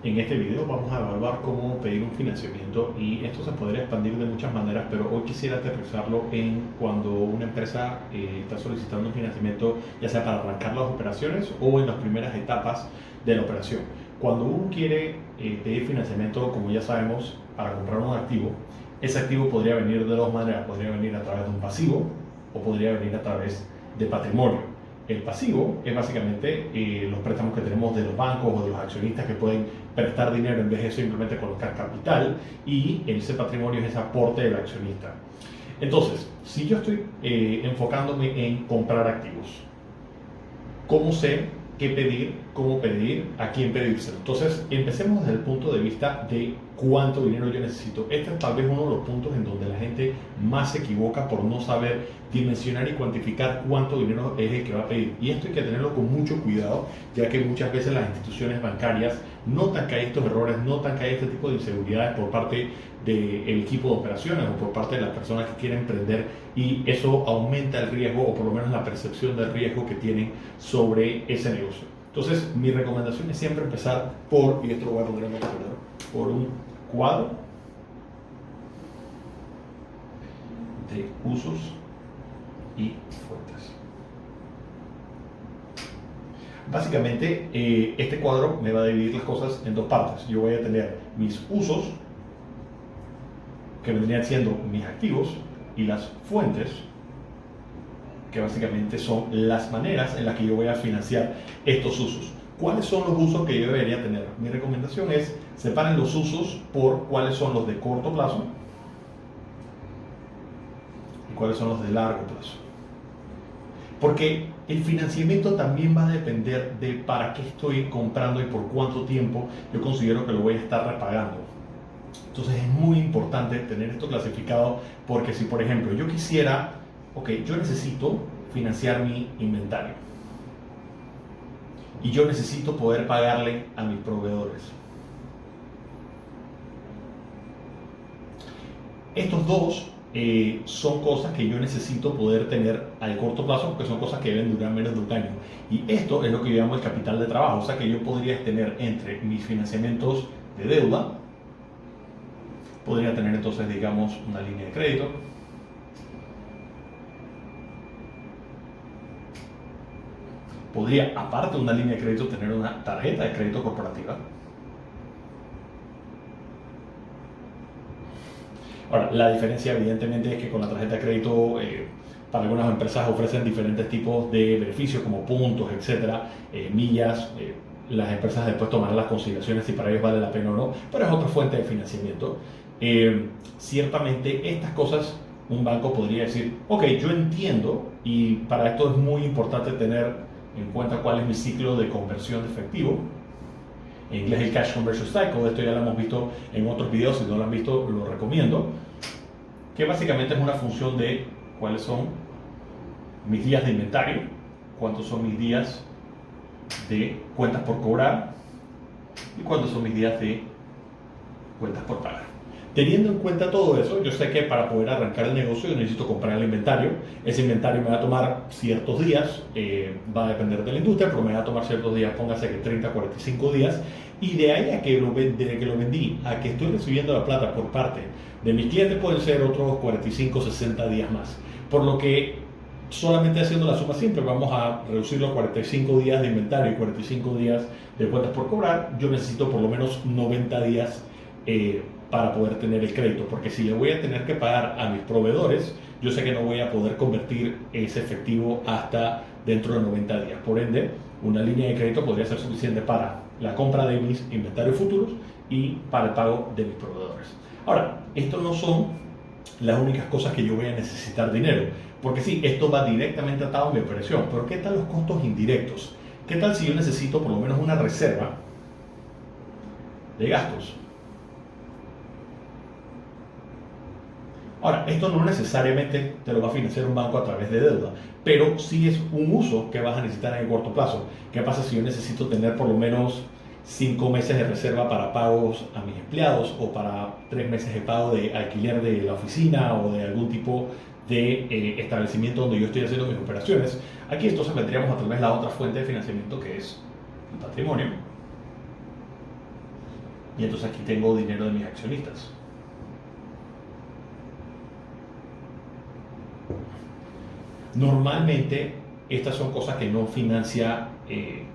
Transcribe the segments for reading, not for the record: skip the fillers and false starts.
En este video vamos a evaluar cómo pedir un financiamiento y esto se podría expandir de muchas maneras, pero hoy quisiera aterrizarlo en cuando una empresa está solicitando un financiamiento, ya sea para arrancar las operaciones o en las primeras etapas de la operación. Cuando uno quiere pedir financiamiento, como ya sabemos, para comprar un activo, ese activo podría venir de dos maneras, podría venir a través de un pasivo o podría venir a través de patrimonio. El pasivo es básicamente los préstamos que tenemos de los bancos o de los accionistas que pueden prestar dinero en vez de simplemente colocar capital, y ese patrimonio es ese aporte del accionista. Entonces, si yo estoy enfocándome en comprar activos, ¿cómo sé qué pedir, cómo pedir, a quién pedírselo? Entonces, empecemos desde el punto de vista de cuánto dinero yo necesito. Este es tal vez uno de los puntos en donde la gente más se equivoca por no saber dimensionar y cuantificar cuánto dinero es el que va a pedir. Y esto hay que tenerlo con mucho cuidado, ya que muchas veces las instituciones bancarias notan que hay estos errores, notan que hay este tipo de inseguridades por parte del equipo de operaciones o por parte de las personas que quieren emprender, y eso aumenta el riesgo o por lo menos la percepción del riesgo que tienen sobre ese negocio. Entonces, mi recomendación es siempre empezar por, y esto lo voy a poner en otro color, por un cuadro de usos y fuentes. Básicamente, este cuadro me va a dividir las cosas en dos partes. Yo voy a tener mis usos, que vendrían siendo mis activos, y las fuentes, que básicamente son las maneras en las que yo voy a financiar estos usos. ¿Cuáles son los usos que yo debería tener? Mi recomendación es separen los usos por cuáles son los de corto plazo y cuáles son los de largo plazo. Porque el financiamiento también va a depender de para qué estoy comprando y por cuánto tiempo yo considero que lo voy a estar repagando. Entonces es muy importante tener esto clasificado, porque si por ejemplo yo quisiera, yo necesito financiar mi inventario y yo necesito poder pagarle a mis proveedores. Estos dos son cosas que yo necesito poder tener al corto plazo, porque son cosas que deben durar menos de un año. Y esto es lo que yo llamo el capital de trabajo, o sea que yo podría tener entre mis financiamientos de deuda, podría tener entonces, digamos, una línea de crédito, podría, aparte de una línea de crédito, tener una tarjeta de crédito corporativa. Ahora, la diferencia evidentemente es que con la tarjeta de crédito, para algunas empresas ofrecen diferentes tipos de beneficios como puntos, etcétera, millas. Las empresas después tomarán las consideraciones si para ellos vale la pena o no, pero es otra fuente de financiamiento. Ciertamente estas cosas un banco podría decir, yo entiendo, y para esto es muy importante tener en cuenta cuál es mi ciclo de conversión de efectivo. En inglés el Cash Conversion Cycle, esto ya lo hemos visto en otros videos, si no lo han visto lo recomiendo, que básicamente es una función de cuáles son mis días de inventario, cuántos son mis días de cuentas por cobrar y cuántos son mis días de cuentas por pagar. Teniendo en cuenta todo eso, yo sé que para poder arrancar el negocio yo necesito comprar el inventario. Ese inventario me va a tomar ciertos días, va a depender de la industria, pero me va a tomar ciertos días, póngase que 30, 45 días. Y de ahí a que desde que lo vendí a que estoy recibiendo la plata por parte de mis clientes pueden ser otros 45, 60 días más. Por lo que solamente haciendo la suma simple vamos a reducir los 45 días de inventario y 45 días de cuentas por cobrar. Yo necesito por lo menos 90 días para poder tener el crédito, porque si le voy a tener que pagar a mis proveedores, yo sé que no voy a poder convertir ese efectivo hasta dentro de 90 días. Por ende, una línea de crédito podría ser suficiente para la compra de mis inventarios futuros y para el pago de mis proveedores. Ahora, estos no son las únicas cosas que yo voy a necesitar dinero, porque sí, esto va directamente atado a mi operación, pero ¿qué tal los costos indirectos? ¿Qué tal si yo necesito por lo menos una reserva de gastos? Ahora, esto no necesariamente te lo va a financiar un banco a través de deuda, pero sí es un uso que vas a necesitar en el corto plazo. ¿Qué pasa si yo necesito tener por lo menos 5 meses de reserva para pagos a mis empleados, o para 3 meses de pago de alquiler de la oficina o de algún tipo de establecimiento donde yo estoy haciendo mis operaciones? Aquí entonces vendríamos a través de la otra fuente de financiamiento, que es el patrimonio. y entonces aquí tengo dinero de mis accionistas. Normalmente estas son cosas que no financia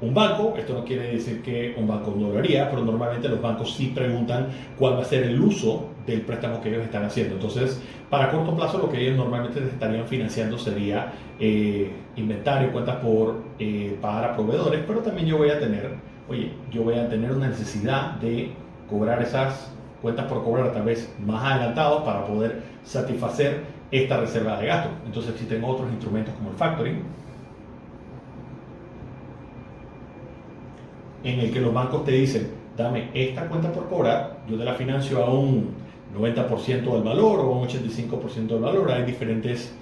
un banco. Esto no quiere decir que un banco no lo haría, pero normalmente los bancos sí preguntan cuál va a ser el uso del préstamo que ellos están haciendo. Entonces, para corto plazo lo que ellos normalmente estarían financiando sería inventario, cuentas por pagar a proveedores, pero también yo voy a tener una necesidad de cobrar esas cuentas por cobrar tal vez más adelantado para poder satisfacer esta reserva de gasto. Entonces existen otros instrumentos como el factoring, en el que los bancos te dicen, dame esta cuenta por cobrar, yo te la financio a un 90% del valor o a un 85% del valor. Hay diferentes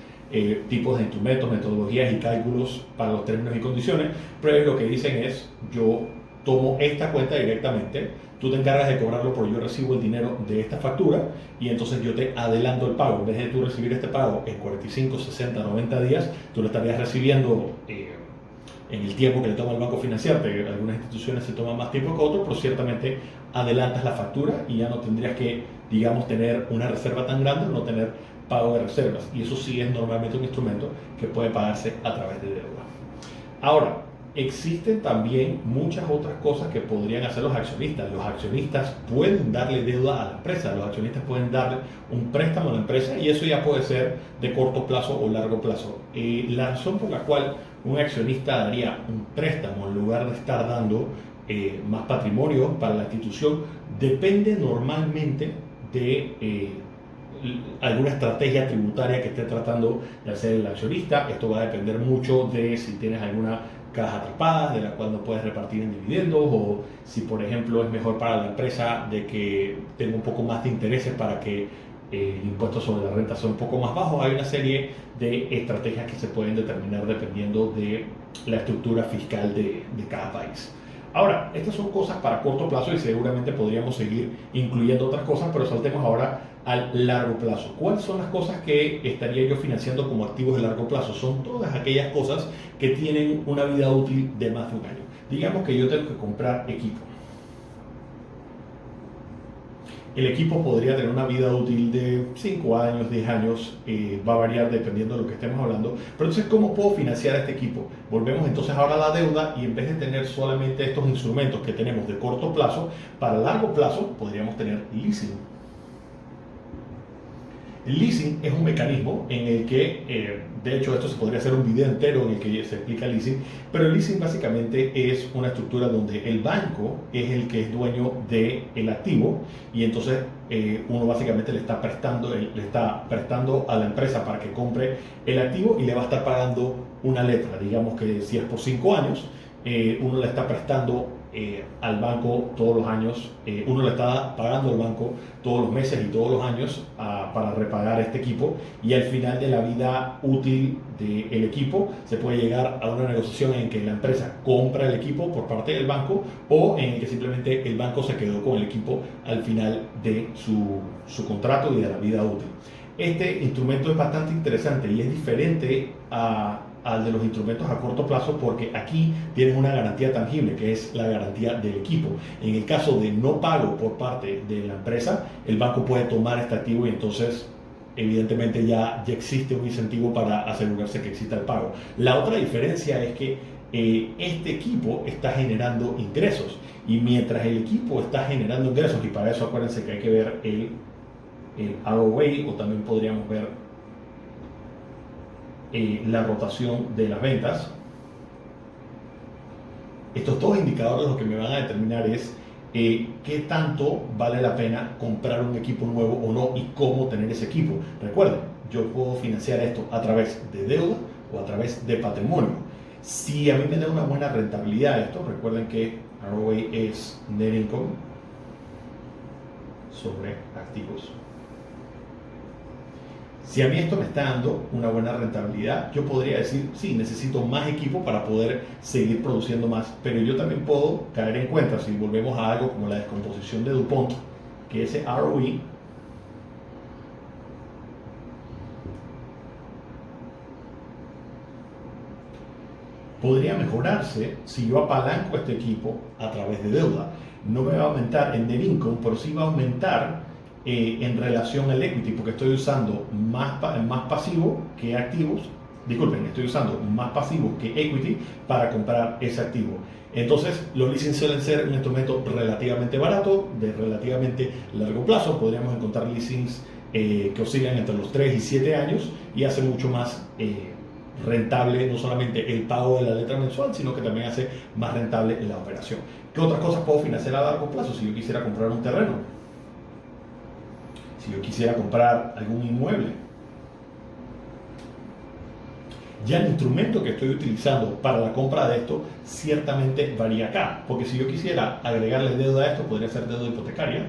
tipos de instrumentos, metodologías y cálculos para los términos y condiciones, pero lo que dicen es, yo tomo esta cuenta directamente, tú te encargas de cobrarlo porque yo recibo el dinero de esta factura y entonces yo te adelanto el pago. En vez de tú recibir este pago en 45, 60, 90 días, tú lo estarías recibiendo en el tiempo que le toma al banco financiarte. Algunas instituciones se toman más tiempo que otros, pero ciertamente adelantas la factura y ya no tendrías que, digamos, tener una reserva tan grande o no tener pago de reservas. Y eso sí es normalmente un instrumento que puede pagarse a través de deuda. Ahora, existen también muchas otras cosas que podrían hacer los accionistas. Los accionistas pueden darle deuda a la empresa, los accionistas pueden darle un préstamo a la empresa y eso ya puede ser de corto plazo o largo plazo. La razón por la cual un accionista daría un préstamo en lugar de estar dando más patrimonio para la institución depende normalmente de alguna estrategia tributaria que esté tratando de hacer el accionista. Esto va a depender mucho de si tienes alguna caja atrapada de la cual no puedes repartir en dividendos, o si por ejemplo es mejor para la empresa de que tenga un poco más de intereses para que el impuesto sobre la renta sea un poco más bajo. Hay una serie de estrategias que se pueden determinar dependiendo de la estructura fiscal de cada país. Ahora, estas son cosas para corto plazo y seguramente podríamos seguir incluyendo otras cosas, pero saltemos ahora al largo plazo. ¿Cuáles son las cosas que estaría yo financiando como activos de largo plazo? Son todas aquellas cosas que tienen una vida útil de más de un año. Digamos que yo tengo que comprar equipo. El equipo podría tener una vida útil de 5 años, 10 años, va a variar dependiendo de lo que estemos hablando. Pero entonces, ¿cómo puedo financiar este equipo? Volvemos entonces ahora a la deuda y en vez de tener solamente estos instrumentos que tenemos de corto plazo, para largo plazo podríamos tener leasing. El leasing es un mecanismo en el que, de hecho esto se podría hacer un video entero en el que se explica el leasing, pero el leasing básicamente es una estructura donde el banco es el que es dueño del activo y entonces uno básicamente le está prestando a la empresa para que compre el activo y le va a estar pagando una letra. Digamos que si es por 5 años, uno le está prestando al banco todos los años, uno le está pagando al banco todos los meses y todos los años para repagar este equipo, y al final de la vida útil del equipo se puede llegar a una negociación en que la empresa compra el equipo por parte del banco o en el que simplemente el banco se quedó con el equipo al final de su contrato y de la vida útil. Este instrumento es bastante interesante y es diferente al de los instrumentos a corto plazo porque aquí tienes una garantía tangible que es la garantía del equipo. En el caso de no pago por parte de la empresa, el banco puede tomar este activo y entonces evidentemente ya existe un incentivo para asegurarse que exista el pago. La otra diferencia es que este equipo está generando ingresos y mientras el equipo está generando ingresos, y para eso acuérdense que hay que ver el ROA, o también podríamos ver la rotación de las ventas. Estos dos indicadores lo que me van a determinar es qué tanto vale la pena comprar un equipo nuevo o no y cómo tener ese equipo. Recuerden, yo puedo financiar esto a través de deuda o a través de patrimonio. Si a mí me da una buena rentabilidad esto, recuerden que ROA es Net Income sobre activos. Si a mí esto me está dando una buena rentabilidad, yo podría decir, sí, necesito más equipo para poder seguir produciendo más, pero yo también puedo caer en cuenta, si volvemos a algo como la descomposición de DuPont, que ese ROE podría mejorarse si yo apalanco este equipo a través de deuda. No me va a aumentar en net income, pero sí va a aumentar en relación al equity, porque estoy usando más pasivo que activos. Disculpen, estoy usando más pasivo que equity para comprar ese activo. Entonces, los leasing suelen ser un instrumento relativamente barato, de relativamente largo plazo. Podríamos encontrar leasings que oscilan entre los 3 y 7 años y hace mucho más rentable no solamente el pago de la letra mensual, sino que también hace más rentable la operación. ¿Qué otras cosas puedo financiar a largo plazo? Si yo quisiera comprar un terreno, si yo quisiera comprar algún inmueble, ya el instrumento que estoy utilizando para la compra de esto ciertamente varía acá, porque si yo quisiera agregarle deuda a esto, podría ser deuda hipotecaria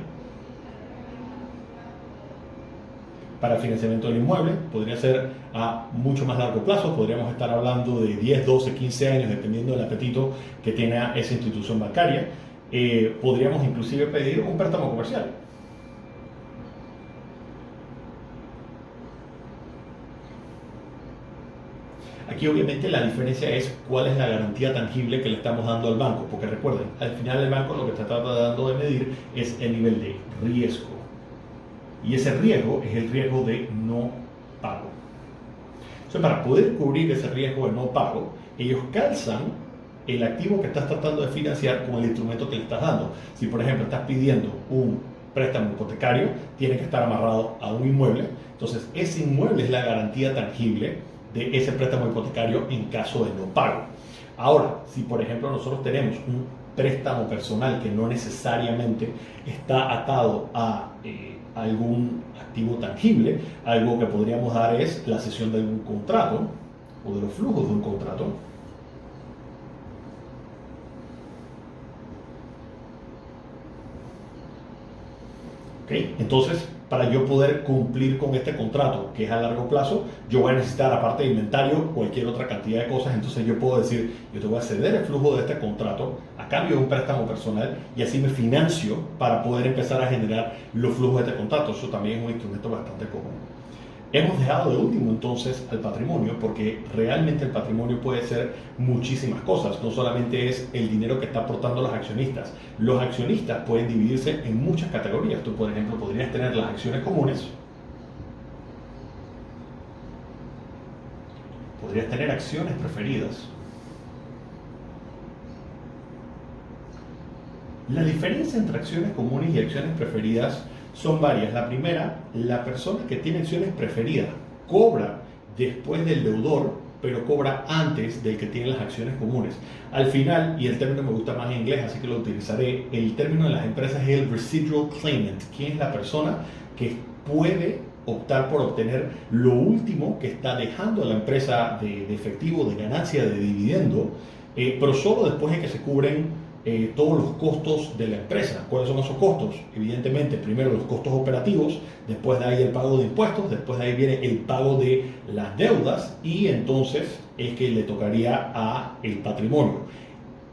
para el financiamiento del inmueble, podría ser a mucho más largo plazo, podríamos estar hablando de 10, 12, 15 años, dependiendo del apetito que tenga esa institución bancaria. Podríamos inclusive pedir un préstamo comercial. Aquí obviamente la diferencia es cuál es la garantía tangible que le estamos dando al banco, porque recuerden, al final el banco lo que está tratando de medir es el nivel de riesgo. Y ese riesgo es el riesgo de no pago. Entonces, para poder cubrir ese riesgo de no pago, ellos calzan el activo que estás tratando de financiar con el instrumento que le estás dando. Si, por ejemplo, estás pidiendo un préstamo hipotecario, tiene que estar amarrado a un inmueble. Entonces, ese inmueble es la garantía tangible de ese préstamo hipotecario en caso de no pago. Ahora, si por ejemplo nosotros tenemos un préstamo personal que no necesariamente está atado a algún activo tangible, algo que podríamos dar es la cesión de algún contrato o de los flujos de un contrato. ¿Okay? Entonces, para yo poder cumplir con este contrato, que es a largo plazo, yo voy a necesitar, aparte de inventario, cualquier otra cantidad de cosas. Entonces yo puedo decir, yo te voy a ceder el flujo de este contrato a cambio de un préstamo personal y así me financio para poder empezar a generar los flujos de este contrato. Eso también es un instrumento bastante común. Hemos dejado de último entonces al patrimonio, porque realmente el patrimonio puede ser muchísimas cosas. No solamente es el dinero que están aportando los accionistas. Los accionistas pueden dividirse en muchas categorías. Tú, por ejemplo, podrías tener las acciones comunes, podrías tener acciones preferidas. La diferencia entre acciones comunes y acciones preferidas son varias. La primera, la persona que tiene acciones preferidas cobra después del deudor, pero cobra antes del que tiene las acciones comunes. Al final, y el término me gusta más en inglés, así que lo utilizaré, el término de las empresas es el residual claimant. ¿Quién es la persona que puede optar por obtener lo último que está dejando a la empresa de efectivo, de ganancia, de dividendo, pero solo después de que se cubren todos los costos de la empresa? ¿Cuáles son esos costos? Evidentemente, primero los costos operativos, después de ahí el pago de impuestos, después de ahí viene el pago de las deudas y entonces es que le tocaría a el patrimonio.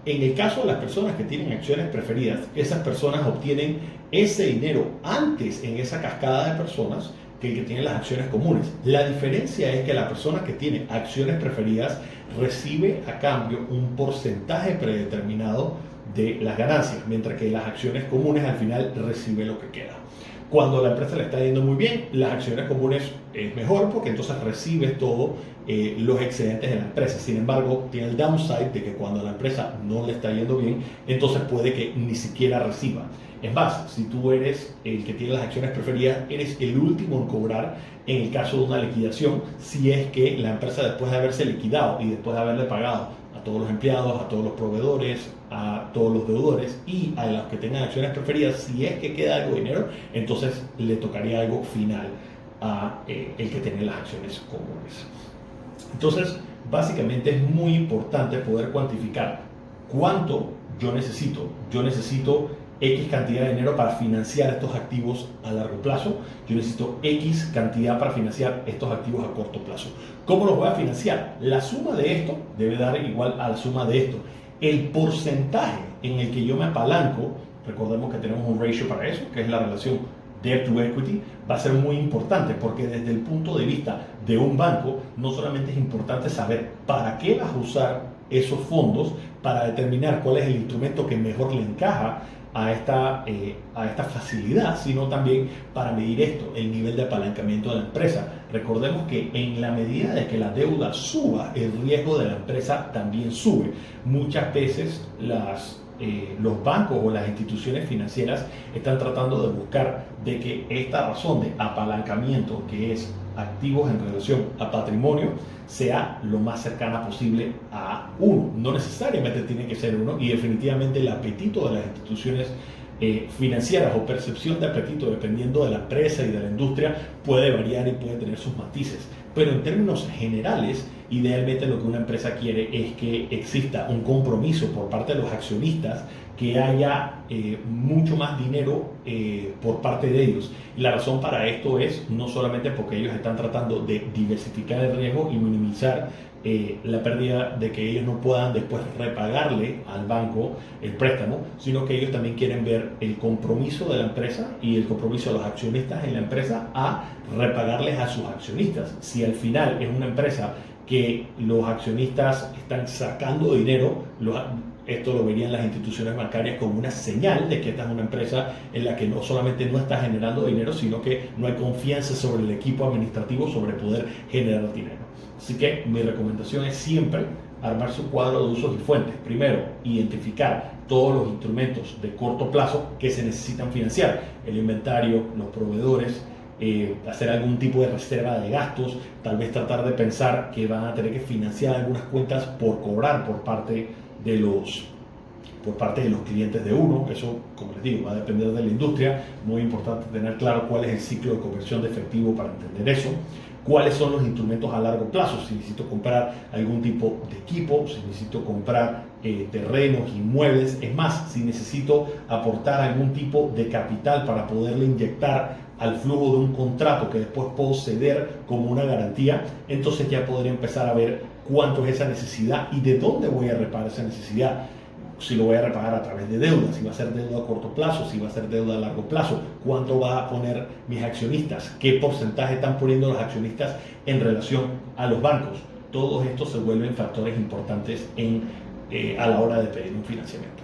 En el caso de las personas que tienen acciones preferidas, esas personas obtienen ese dinero antes en esa cascada de personas que el que tiene las acciones comunes. La diferencia es que la persona que tiene acciones preferidas recibe a cambio un porcentaje predeterminado de las ganancias, mientras que las acciones comunes al final recibe lo que queda. Cuando la empresa le está yendo muy bien, las acciones comunes es mejor porque entonces recibes todos los excedentes de la empresa. Sin embargo, tiene el downside de que cuando la empresa no le está yendo bien, entonces puede que ni siquiera reciba. Es más, si tú eres el que tiene las acciones preferidas, eres el último en cobrar en el caso de una liquidación, si es que la empresa, después de haberse liquidado y después de haberle pagado a todos los empleados, a todos los proveedores, a todos los deudores y a los que tengan acciones preferidas, si es que queda algo de dinero, entonces le tocaría algo final a el que tiene las acciones comunes. Entonces, básicamente es muy importante poder cuantificar cuánto yo necesito. Yo necesito X cantidad de dinero para financiar estos activos a largo plazo. Yo necesito X cantidad para financiar estos activos a corto plazo. ¿Cómo los voy a financiar? La suma de esto debe dar igual a la suma de esto. El porcentaje en el que yo me apalanco, recordemos que tenemos un ratio para eso, que es la relación debt to equity, va a ser muy importante, porque desde el punto de vista de un banco, no solamente es importante saber para qué vas a usar esos fondos para determinar cuál es el instrumento que mejor le encaja a esta facilidad, sino también para medir esto, el nivel de apalancamiento de la empresa. Recordemos que en la medida de que la deuda suba, el riesgo de la empresa también sube. Muchas veces los bancos o las instituciones financieras están tratando de buscar de que esta razón de apalancamiento, que es activos en relación a patrimonio, sea lo más cercana posible a 1. No necesariamente tiene que ser 1, y definitivamente el apetito de las instituciones financieras o percepción de apetito dependiendo de la empresa y de la industria puede variar y puede tener sus matices. Pero en términos generales, idealmente lo que una empresa quiere es que exista un compromiso por parte de los accionistas, que haya mucho más dinero por parte de ellos. Y la razón para esto es no solamente porque ellos están tratando de diversificar el riesgo y minimizar la pérdida de que ellos no puedan después repagarle al banco el préstamo, sino que ellos también quieren ver el compromiso de la empresa y el compromiso de los accionistas en la empresa a repagarles a sus accionistas. Si al final es una empresa que los accionistas están sacando dinero, esto lo verían las instituciones bancarias como una señal de que esta es una empresa en la que no solamente no está generando dinero, sino que no hay confianza sobre el equipo administrativo sobre poder generar dinero. Así que mi recomendación es siempre armar su cuadro de usos y fuentes. Primero, identificar todos los instrumentos de corto plazo que se necesitan financiar, el inventario, los proveedores, hacer algún tipo de reserva de gastos, tal vez tratar de pensar que van a tener que financiar algunas cuentas por cobrar por parte de los clientes de uno. Eso, como les digo, va a depender de la industria. Muy importante tener claro cuál es el ciclo de conversión de efectivo para entender eso. Cuáles son los instrumentos a largo plazo, si necesito comprar algún tipo de equipo, si necesito comprar terrenos, inmuebles, es más, si necesito aportar algún tipo de capital para poderle inyectar al flujo de un contrato que después puedo ceder como una garantía, entonces ya podría empezar a ver cuánto es esa necesidad y de dónde voy a reparar esa necesidad. Si lo voy a repagar a través de deuda, si va a ser deuda a corto plazo, si va a ser deuda a largo plazo, cuánto va a poner mis accionistas, qué porcentaje están poniendo los accionistas en relación a los bancos. Todos estos se vuelven factores importantes a la hora de pedir un financiamiento.